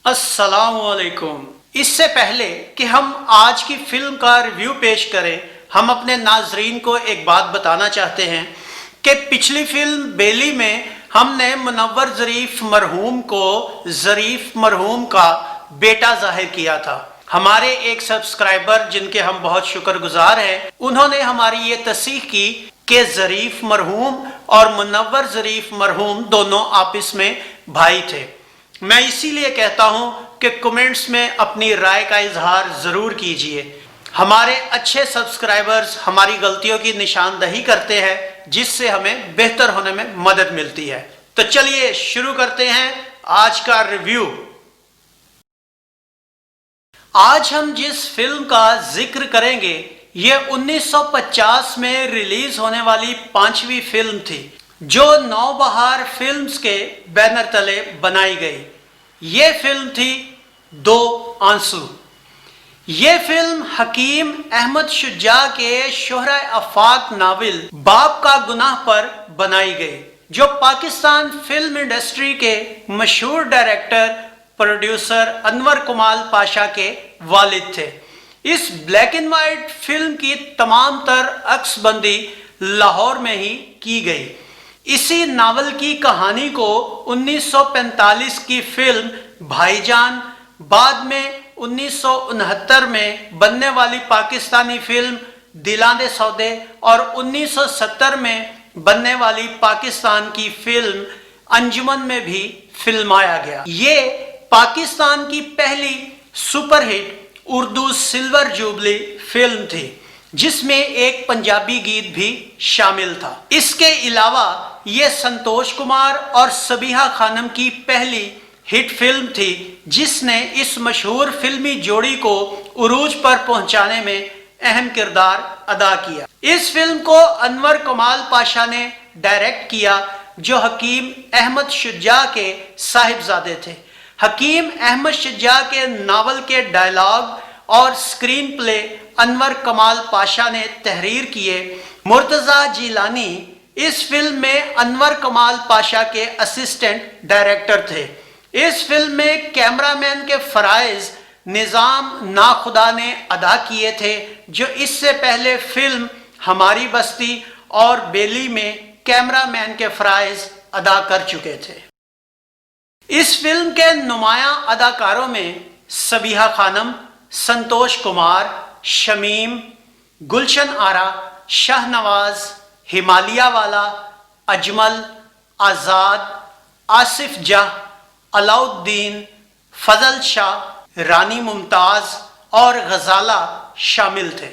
अस्सलाम वालेकुम। इससे पहले कि हम आज की फिल्म का रिव्यू पेश करें, हम अपने नाजरीन को एक बात बताना चाहते हैं कि पिछली फिल्म बेली में हमने मुनव्वर ज़रीफ मरहूम को ज़रीफ मरहूम का बेटा जाहिर किया था। हमारे एक सब्सक्राइबर जिनके हम बहुत शुक्रगुजार हैं, उन्होंने हमारी ये तस्दीक की कि ज़रीफ मरहूम और मुनव्वर ज़रीफ मरहूम दोनों आपस में भाई थे। मैं इसीलिए कहता हूं कि कमेंट्स में अपनी राय का इजहार ज़रूर कीजिए। हमारे अच्छे सब्सक्राइबर्स हमारी गलतियों की निशानदही करते हैं, जिससे हमें बेहतर होने में मदद मिलती है। तो चलिए शुरू करते हैं आज का रिव्यू। आज हम जिस फिल्म का जिक्र करेंगे ये 1950 में रिलीज होने वाली 5वीं फिल्म थी, जो नौबहार फिल्म्स के बैनर तले बनाई गई। ये फिल्म थी दो आंसू। ये फिल्म हकीम अहमद शुजा के शोहरा आफाक नावल बाप का गुनाह पर बनाई गई, जो पाकिस्तान फिल्म इंडस्ट्री के मशहूर डायरेक्टर प्रोड्यूसर अनवर कमाल पाशा के वालिद थे। इस ब्लैक एंड वाइट फिल्म की तमाम तर अक्सबंदी लाहौर में ही की गई। इसी नावल की कहानी को 1945 की फिल्म भाईजान, बाद में 1969 में बनने वाली पाकिस्तानी फिल्म दिलांदे सौदे और 1970 में बनने वाली पाकिस्तान की फिल्म अंजुमन में भी फिल्माया गया। ये पाकिस्तान की पहली superhit Urdu silver jubilee film थी, जिसमें एक पंजाबी गीत भी शामिल था। इसके अलावा ये संतोष कुमार और सबीहा खानम की पहली हिट फिल्म थी, जिसने इस मशहूर फिल्मी जोड़ी को उरूज पर पहुंचाने में अहम किरदार अदा किया। इस फिल्म को अनवर कमाल पाशा ने डायरेक्ट किया, जो हकीम अहमद शुजा के साहिबजादे थे। हकीम अहमद शुजा के नावल के डायलॉग और स्क्रीन प्ले अनवर कमाल पाशा ने तहरीर किए। मुर्तज़ा जिलानी इस फिल्म में अनवर कमाल पाशा के असिस्टेंट डायरेक्टर थे। इस फिल्म में कैमरामैन के फराइज निज़ाम नाखुदा ने अदा किए थे, जो इससे पहले फिल्म हमारी बस्ती और बेली में कैमरामैन के फराइज अदा कर चुके थे। इस फिल्म के नुमायां अदाकारों में सबीहा खानम, संतोष कुमार, शमीम, गुलशन आरा, शाहनवाज, हिमालिया वाला, अजमल, आज़ाद, आसिफ जाह, अलाउद्दीन, फजल शाह, रानी मुमताज और गजाला शामिल थे।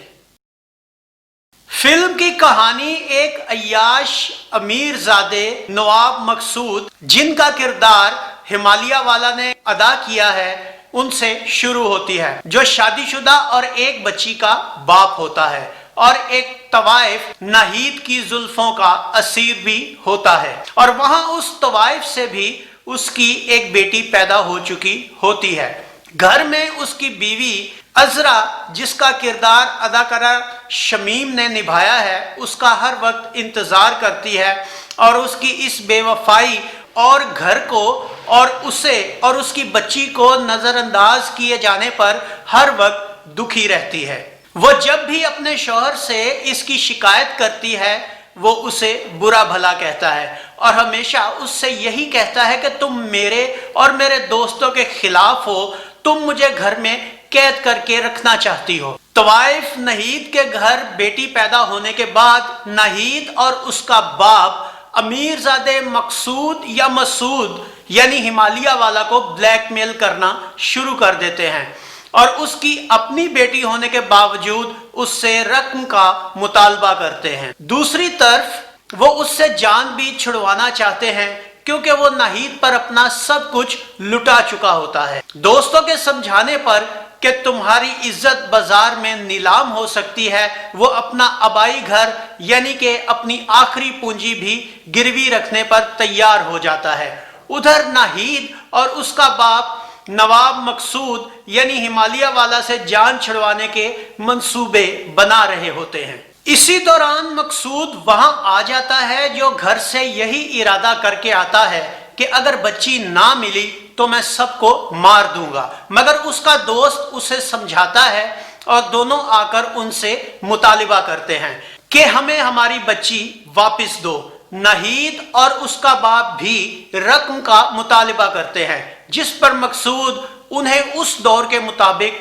फिल्म की कहानी एक अय्याश अमीरजादे नवाब मकसूद, जिनका किरदार हिमालिया वाला ने अदा किया है, उनसे शुरू होती है, जो शादीशुदा और एक बच्ची का बाप होता है और एक तवाइफ नाहीद की जुल्फों का असीर भी होता है, और वहां उस तवाइफ से भी उसकी एक बेटी पैदा हो चुकी होती है। घर में उसकी बीवी अजरा, जिसका किरदार अदाकारा शमीम ने निभाया है, उसका हर वक्त इंतजार करती है और उसकी इस बेवफाई और घर को और उसे और उसकी बच्ची को नजरअंदाज किए जाने पर हर वक्त दुखी रहती है। वो जब भी अपने शौहर से इसकी शिकायत करती है, वो उसे बुरा भला कहता है और हमेशा उससे यही कहता है कि तुम मेरे और मेरे दोस्तों के खिलाफ हो, तुम मुझे घर में कैद करके रखना चाहती हो। तवाइफ नाहीद के घर बेटी पैदा होने के बाद नाहीद और उसका बाप अमीरजादे मकसूद या मसूद यानी हिमालिया वाला को ब्लैकमेल करना शुरू कर देते हैं और उसकी अपनी बेटी होने के बावजूद उससे रकम का मुतालबा करते हैं। दूसरी तरफ वो उससे जान भी छुड़वाना चाहते हैं, क्योंकि वो नाहीद पर अपना सब कुछ लुटा चुका होता है। दोस्तों के समझाने पर कि तुम्हारी इज्जत बाजार में नीलाम हो सकती है, वो अपना आबाई घर यानी कि अपनी आखिरी पूंजी भी गिरवी रखने पर तैयार हो जाता है। उधर नाहीद और उसका बाप नवाब मकसूद यानी हिमालिया वाला से जान छुड़वाने के मंसूबे बना रहे होते हैं। इसी दौरान मकसूद वहां आ जाता है, जो घर से यही इरादा करके आता है कि अगर बच्ची ना मिली तो मैं सबको मार दूंगा। मगर उसका दोस्त उसे समझाता है और दोनों आकर उनसे मुतालिबा करते हैं कि हमें हमारी बच्ची वापस दो। नहीद और उसका बाप भी रकम का मुतालिबा करते हैं, जिस पर मकसूद उन्हें उस दौर के मुताबिक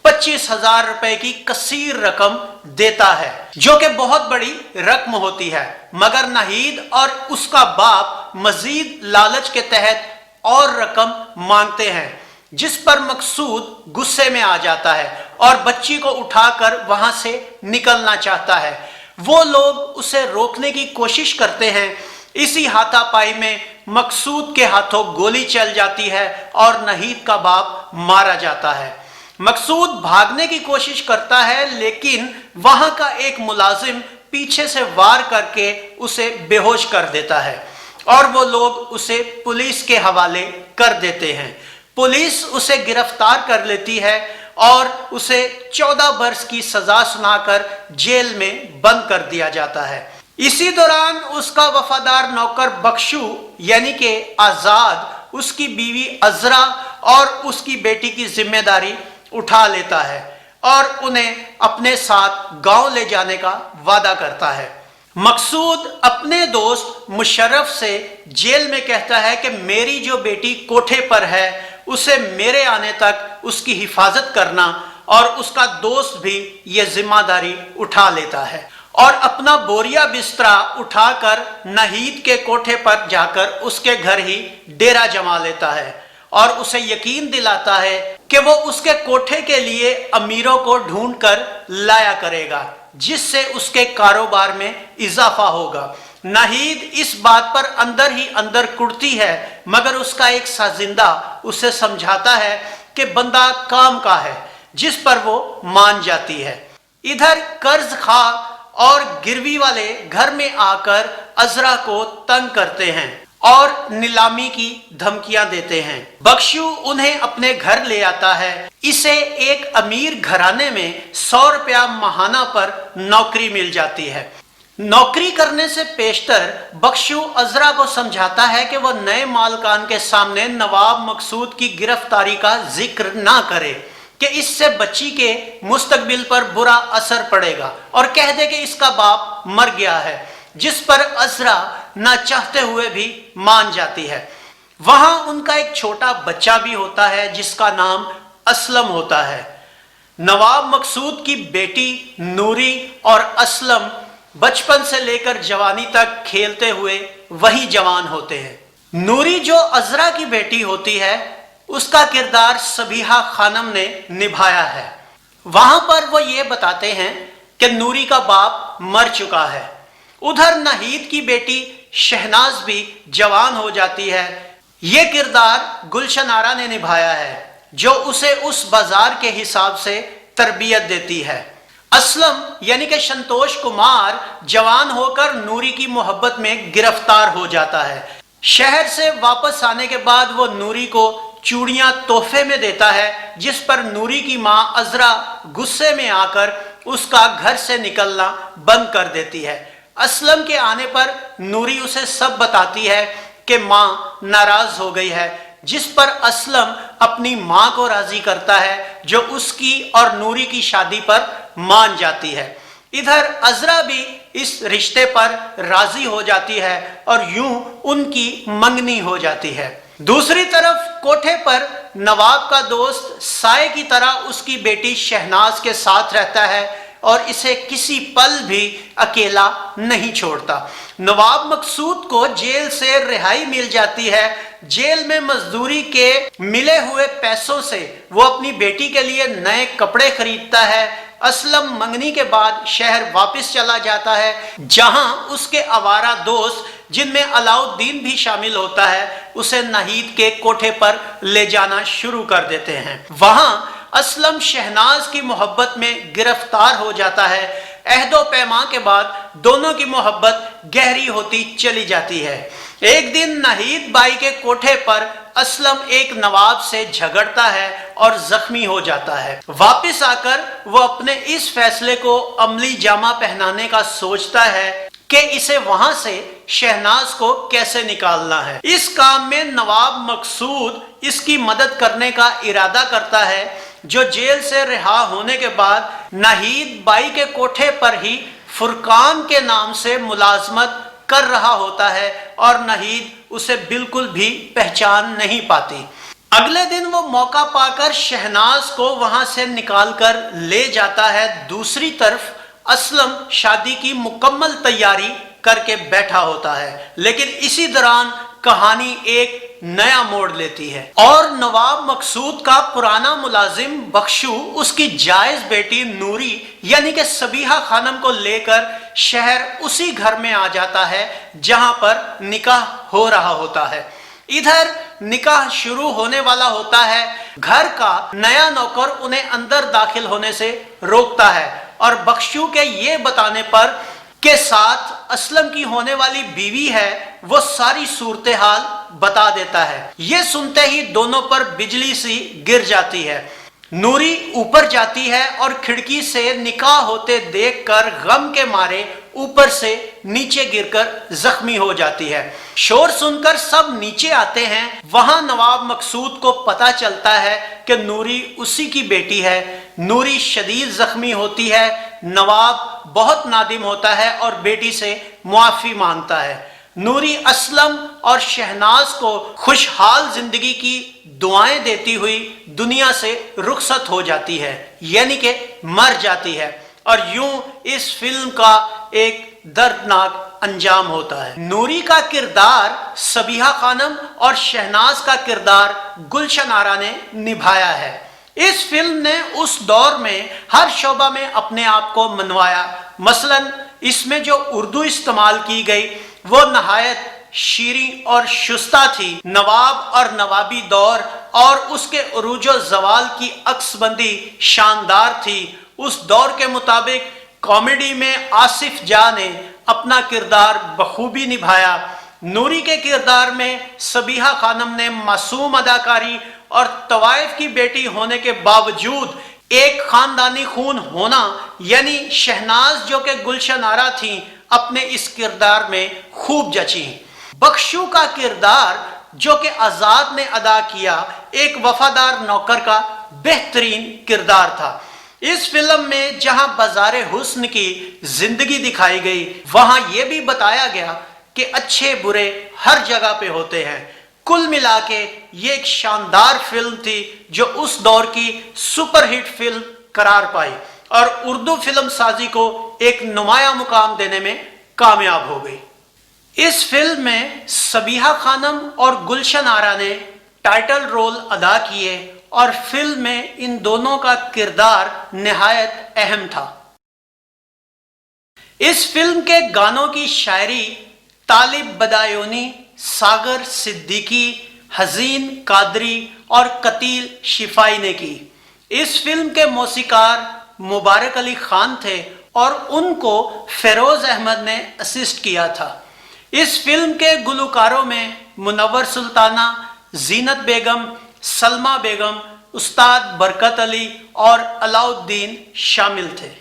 25,000 रुपए की कसीर रकम देता है, जो कि बहुत बड़ी रकम होती है। मगर नहीद और उसका बाप मजीद लालच के तहत और रकम मांगते हैं, जिस पर मकसूद गुस्से में आ जाता है और बच्ची को उठाकर वहां से निकलना चाहता है। वो लोग उसे रोकने की कोशिश करते हैं। इसी हाथापाई में मकसूद के हाथों गोली चल जाती है और नहीद का बाप मारा जाता है। मकसूद भागने की कोशिश करता है, लेकिन वहां का एक मुलाजिम पीछे से वार करके उसे बेहोश कर देता है और वो लोग उसे पुलिस के हवाले कर देते हैं। पुलिस उसे गिरफ्तार कर लेती है और उसे 14 बरस की सजा सुनाकर जेल में बंद कर दिया जाता है। इसी दौरान उसका वफादार नौकर बख्शू यानी कि आजाद उसकी बीवी अजरा और उसकी बेटी की जिम्मेदारी उठा लेता है और उन्हें अपने साथ गांव ले जाने का वादा करता है। मकसूद अपने दोस्त मुशर्रफ से जेल में कहता है कि मेरी जो बेटी कोठे पर है उसे मेरे आने तक उसकी हिफाजत करना, और उसका दोस्त भी यह जिम्मेदारी उठा लेता है और अपना बोरिया बिस्तरा उठाकर नहीद के कोठे पर जाकर उसके घर ही डेरा जमा लेता है और उसे यकीन दिलाता है कि वो उसके कोठे के लिए अमीरों को ढूंढकर लाया करेगा, जिससे उसके कारोबार में इजाफा होगा। नहीद इस बात पर अंदर ही अंदर कुड़ती है, मगर उसका एक साजिंदा उसे समझाता है कि बंदा काम का है, जिस पर वो मान जाती है। इधर कर्ज खा और गिरवी वाले घर में आकर अजरा को तंग करते हैं और नीलामी की धमकियां देते हैं। बख्शू उन्हें अपने घर ले आता है। इसे एक अमीर घराने में 100 रुपया महाना पर नौकरी मिल जाती है। नौकरी करने से पेशतर बख्शू अजरा को समझाता है कि वह नए मालकान के सामने नवाब मकसूद की गिरफ्तारी का जिक्र ना करे, कि इससे बच्ची के मुस्तकबिल पर बुरा असर पड़ेगा, और कह दे कि इसका बाप मर गया है, जिस पर अजरा ना चाहते हुए भी मान जाती है। वहां उनका एक छोटा बच्चा भी होता है जिसका नाम असलम होता है। नवाब मकसूद की बेटी नूरी और असलम बचपन से लेकर जवानी तक खेलते हुए वही जवान होते हैं। नूरी जो अजरा की बेटी होती है, उसका किरदार सबीहा खानम ने निभाया है। वहां पर वो ये बताते हैं कि नूरी का बाप मर चुका है। उधर नहीद की बेटी शहनाज भी जवान हो जाती है। ये किरदार गुलशन आरा ने निभाया है, जो उसे उस बाजार के हिसाब से तरबियत देती है। असलम यानी कि संतोष कुमार जवान होकर नूरी की मोहब्बत में गिरफ्तार हो जाता है। शहर से वापस आने के बाद वो नूरी को चूड़ियां तोहफे में देता है, जिस पर नूरी की मां अजरा गुस्से में आकर उसका घर से निकलना बंद कर देती है। असलम के आने पर नूरी उसे सब बताती है कि मां नाराज हो गई है, जिस पर असलम अपनी मां को राजी करता है, जो उसकी और नूरी की शादी पर मान जाती है। इधर अजरा भी इस रिश्ते पर राजी हो जाती है और यूं उनकी मंगनी हो जाती है। दूसरी तरफ कोठे पर नवाब का दोस्त साए की तरह उसकी बेटी शहनाज के साथ रहता है और इसे किसी पल भी अकेला नहीं छोड़ता। नवाब मकसूद को जेल से रिहाई मिल जाती है। जेल में मजदूरी के मिले हुए पैसों से वो अपनी बेटी के लिए नए कपड़े खरीदता है। असलम मंगनी के बाद शहर वापस चला जाता है, जहां उसके आवारा दोस्त, जिनमें अलाउद्दीन भी शामिल होता है, उसे नहीद के कोठे पर ले जाना शुरू कर देते हैं। वहां असलम शहनाज की मोहब्बत में गिरफ्तार हो जाता है। अहदो पैमा के बाद दोनों की मोहब्बत गहरी होती चली जाती है। एक दिन नहीद बाई के कोठे पर असलम एक नवाब से झगड़ता है और जख्मी हो जाता है। वापस आकर वो अपने इस फैसले को अमली जामा पहनाने का सोचता है कि इसे वहां से शहनाज को कैसे निकालना है। इस काम में नवाब मकसूद इसकी मदद करने का इरादा करता है, जो जेल से रिहा होने के बाद नाहिद बाई के कोठे पर ही फुरकान के नाम से मुलाजमत कर रहा होता है और नाहिद उसे बिल्कुल भी पहचान नहीं पाती। अगले दिन वो मौका पाकर शहनाज को वहां से निकालकर ले जाता है। दूसरी तरफ असलम शादी की मुकम्मल तैयारी करके बैठा होता है, लेकिन इसी दौरान कहानी एक नया मोड़ लेती है और नवाब मकसूद का पुराना मुलाजिम बख्शू उसकी जायज बेटी नूरी यानी कि सबीहा खानम को लेकर शहर उसी घर में आ जाता है जहां पर निकाह हो रहा होता है। इधर निकाह शुरू होने वाला होता है। घर का नया नौकर उन्हें अंदर दाखिल होने से रोकता है और बख्शू के ये बताने पर के साथ असलम की होने वाली बीवी है वो सारी सूरत हाल बता देता है। ये सुनते ही दोनों पर बिजली सी गिर जाती है। नूरी ऊपर जाती है और खिड़की से निकाह होते देखकर गम के मारे ऊपर से नीचे गिरकर जख्मी हो जाती है। शोर सुनकर सब नीचे आते हैं। वहां नवाब मकसूद को पता चलता है कि नूरी उसी की बेटी है। नूरी शदीद जख्मी होती है। नवाब बहुत नादिम होता है और बेटी से मुआफी मांगता है। नूरी असलम और शहनाज को खुशहाल जिंदगी की दुआएं देती हुई दुनिया से रुखसत हो जाती है, यानी कि मर जाती है। और यूं इस फिल्म का एक दर्दनाक अंजाम होता है। नूरी का किरदार सबीहा खानम और शहनाज का किरदार गुलशन आरा ने निभाया है। इस फिल्म ने उस दौर में हर शोबा में अपने आप को मनवाया। मसलन इसमें जो उर्दू इस्तेमाल की गई वो नहायत शीरी और शुस्ता थी। नवाब और नवाबी दौर और उसके उरूजो जवाल की अक्सबंदी शानदार थी। उस दौर के मुताबिक कॉमेडी में आसिफ जा ने अपना किरदार बखूबी निभाया। नूरी के किरदार में सबीहा खानम ने मासूम अदाकारी और तवाइफ की बेटी होने के बावजूद एक खानदानी खून होना यानी शहनाज जो कि गुलशन आरा थी अपने इस किरदार में खूब जची। बख्शू का किरदार जो कि आजाद ने अदा किया एक वफादार नौकर का बेहतरीन किरदार था। इस फिल्म में जहां बाजारे हुस्न की जिंदगी दिखाई गई वहां यह भी बताया गया कि अच्छे बुरे हर जगह पे होते हैं। कुल मिला के ये एक शानदार फिल्म थी जो उस दौर की सुपरहिट फिल्म करार पाई और उर्दू फिल्म साजी को एक नुमाया मुकाम देने में कामयाब हो गई। इस फिल्म में सबीहा खानम और गुलशन आरा ने टाइटल रोल अदा किए और फिल्म में इन दोनों का किरदार निहायत अहम था। इस फिल्म के गानों की शायरी तालिब बदायूनी, सागर सिद्दीकी, हजीन कादरी और कतील शिफाई ने की। इस फिल्म के मौसीकार मुबारक अली खान थे और उनको फेरोज अहमद ने असिस्ट किया था। इस फिल्म के गुलकारों में मुनव्वर सुल्ताना, जीनत बेगम, सलमा बेगम, उस्ताद बरकत अली और अलाउद्दीन शामिल थे।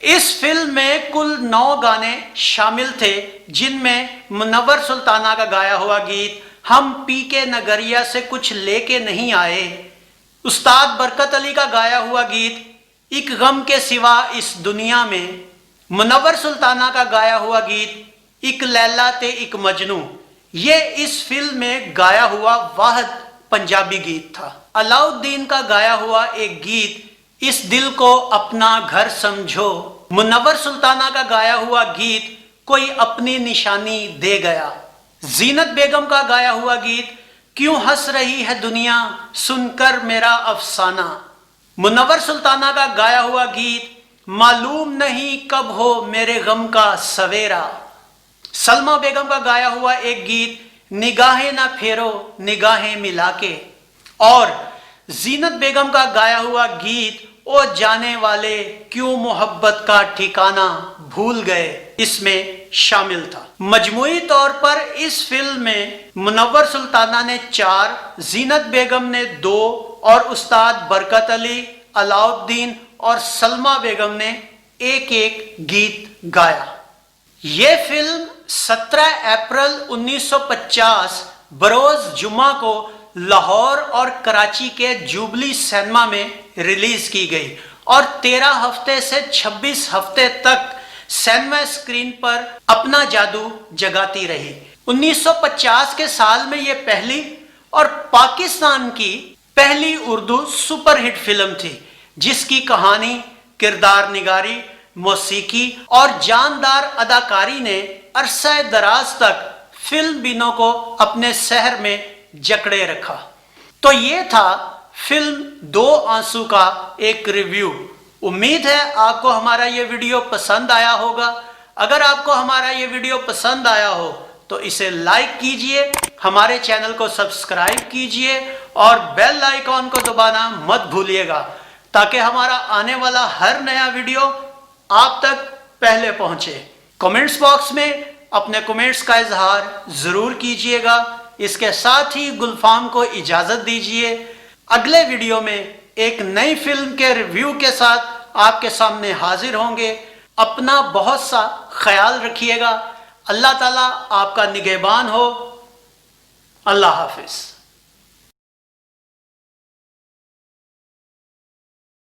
इस फिल्म में कुल 9 गाने शामिल थे जिनमें मुनव्वर सुल्ताना का गाया हुआ गीत हम पी के नगरिया से कुछ लेके नहीं आए, उस्ताद बरकत अली का गाया हुआ गीत एक गम के सिवा इस दुनिया में, मुनव्वर सुल्ताना का गाया हुआ गीत एक लैला ते एक मजनू, ये इस फिल्म में गाया हुआ वाहिद पंजाबी गीत था। अलाउद्दीन का गाया हुआ एक गीत इस दिल को अपना घर समझो, मुनव्वर सुल्ताना का गाया हुआ गीत कोई अपनी निशानी दे गया, जीनत बेगम का गाया हुआ गीत क्यों हंस रही है दुनिया सुनकर मेरा अफसाना, मुनव्वर सुल्ताना का गाया हुआ गीत मालूम नहीं कब हो मेरे गम का सवेरा, सलमा बेगम का गाया हुआ एक गीत निगाहें ना फेरो निगाहें मिला के, और जीनत बेगम का गाया हुआ गीत ओ जाने वाले क्यों मोहब्बत का ठिकाना भूल गए इसमें शामिल था। मजमूई तौर पर इस फिल्म में मुनव्वर सुल्ताना ने 4, जीनत बेगम ने 2 और उस्ताद बरकत अली, अलाउद्दीन और सलमा बेगम ने 1-1 गीत गाया। یہ فلم 17 اپریل 1950 بروز جمعہ کو لاہور اور کراچی کے جوبلی سینما میں ریلیز کی گئی اور 13 ہفتے سے 26 ہفتے تک سینما اسکرین پر اپنا جادو جگاتی رہی۔ 1950 کے سال میں یہ پہلی اور پاکستان کی پہلی اردو سپر ہٹ فلم تھی جس کی کہانی، کردار نگاری، موسیقی اور جاندار اداکاری نے عرصہ دراز تک فلم بینوں کو اپنے سحر میں جکڑے رکھا۔ تو یہ تھا فلم دو آنسو کا ایک ریویو۔ امید ہے آپ کو ہمارا یہ ویڈیو پسند آیا ہوگا۔ اگر آپ کو ہمارا یہ ویڈیو پسند آیا ہو تو اسے لائک کیجئے، ہمارے چینل کو سبسکرائب کیجئے اور بیل آئیکن کو دبانا مت بھولیے گا تاکہ ہمارا آنے والا ہر نیا ویڈیو آپ تک پہلے پہنچے۔ کمنٹس باکس میں اپنے کمنٹس کا اظہار ضرور کیجئے گا۔ اس کے ساتھ ہی گلفام کو اجازت دیجئے، اگلے ویڈیو میں ایک نئی فلم کے ریویو کے ساتھ آپ کے سامنے حاضر ہوں گے۔ اپنا بہت سا خیال رکھیے گا۔ اللہ تعالیٰ آپ کا نگہبان ہو۔ اللہ حافظ۔